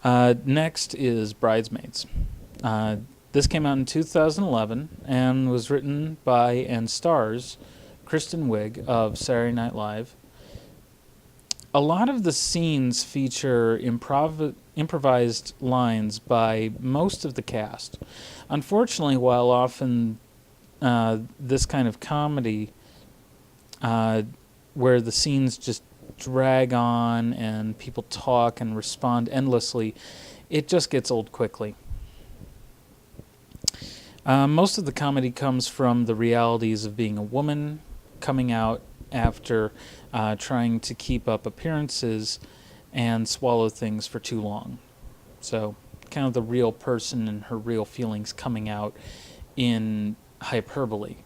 Next is Bridesmaids. Uh, this came out in 2011 and was written by and stars Kristen Wiig of Saturday Night Live. A lot of the scenes feature improvised lines by most of the cast. Unfortunately, while often this kind of comedy, where the scenes just drag on and people talk and respond endlessly, it just gets old quickly. Most of the comedy comes from the realities of being a woman, coming out after trying to keep up appearances and swallow things for too long. So, kind of the real person and her real feelings coming out in hyperbole,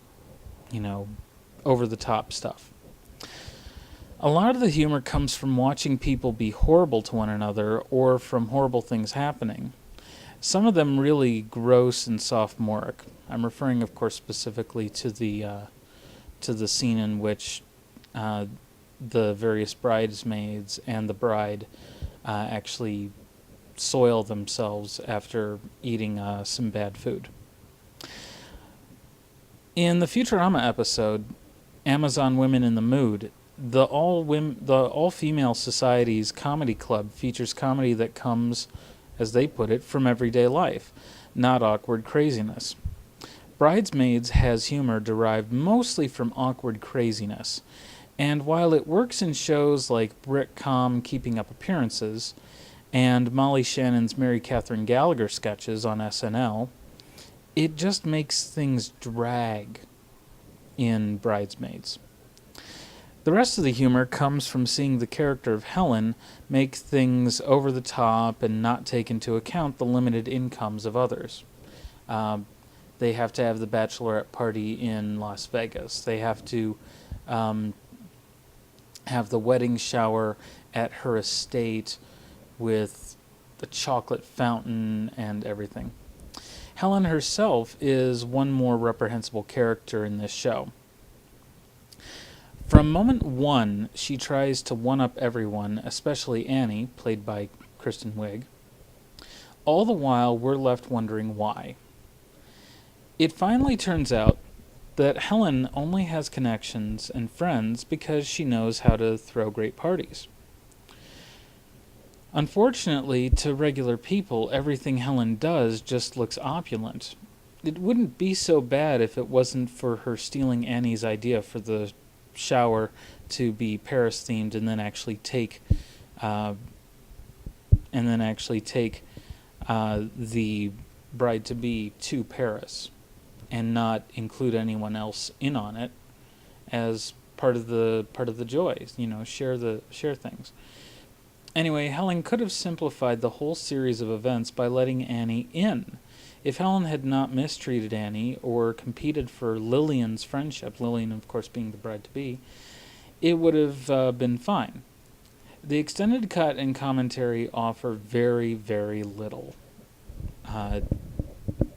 over the top stuff. A lot of the humor comes from watching people be horrible to one another or from horrible things happening. Some of them really gross and sophomoric. I'm referring, of course, specifically to the scene in which the various bridesmaids and the bride actually soil themselves after eating some bad food. In the Futurama episode, Amazon Women in the Mood, the all-female society's comedy club features comedy that comes, as they put it, from everyday life, not awkward craziness. Bridesmaids has humor derived mostly from awkward craziness, and while it works in shows like Britcom Keeping Up Appearances and Molly Shannon's Mary Catherine Gallagher sketches on SNL, it just makes things drag in Bridesmaids. The rest of the humor comes from seeing the character of Helen make things over the top and not take into account the limited incomes of others. They have to have the bachelorette party in Las Vegas. They have to have the wedding shower at her estate with the chocolate fountain and everything. Helen herself is one more reprehensible character in this show. From moment one, she tries to one-up everyone, especially Annie, played by Kristen Wiig. All the while, we're left wondering why. It finally turns out that Helen only has connections and friends because she knows how to throw great parties. Unfortunately, to regular people, everything Helen does just looks opulent. It wouldn't be so bad if it wasn't for her stealing Annie's idea for the shower to be Paris themed and then actually take the bride to be to Paris and not include anyone else in on it as part of the joy, share things. Anyway, Helen could have simplified the whole series of events by letting Annie in. If Helen had not mistreated Annie or competed for Lillian's friendship, Lillian, of course, being the bride-to-be, it would have been fine. The extended cut and commentary offer very, very little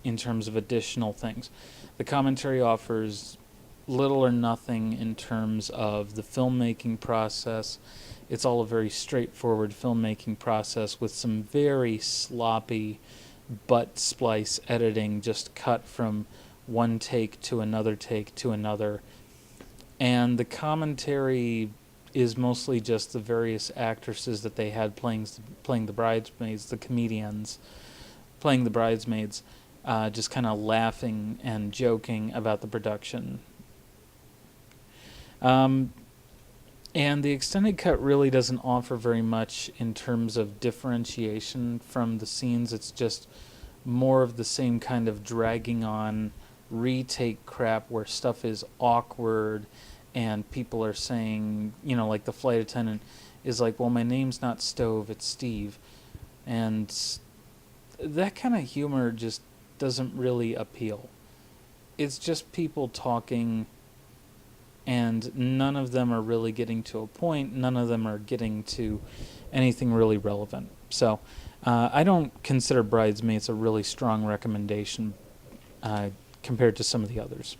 in terms of additional things. The commentary offers little or nothing in terms of the filmmaking process. It's all a very straightforward filmmaking process with some very sloppy butt splice editing, just cut from one take to another take to another. And the commentary is mostly just the various actresses that they had playing the bridesmaids, the comedians playing the bridesmaids, just kind of laughing and joking about the production. And the extended cut really doesn't offer very much in terms of differentiation from the scenes. It's just more of the same kind of dragging on retake crap where stuff is awkward and people are saying, like the flight attendant is like, well, my name's not Stove, it's Steve. And that kind of humor just doesn't really appeal. It's just people talking, and none of them are really getting to a point. None of them are getting to anything really relevant. So I don't consider Bridesmaids a really strong recommendation compared to some of the others.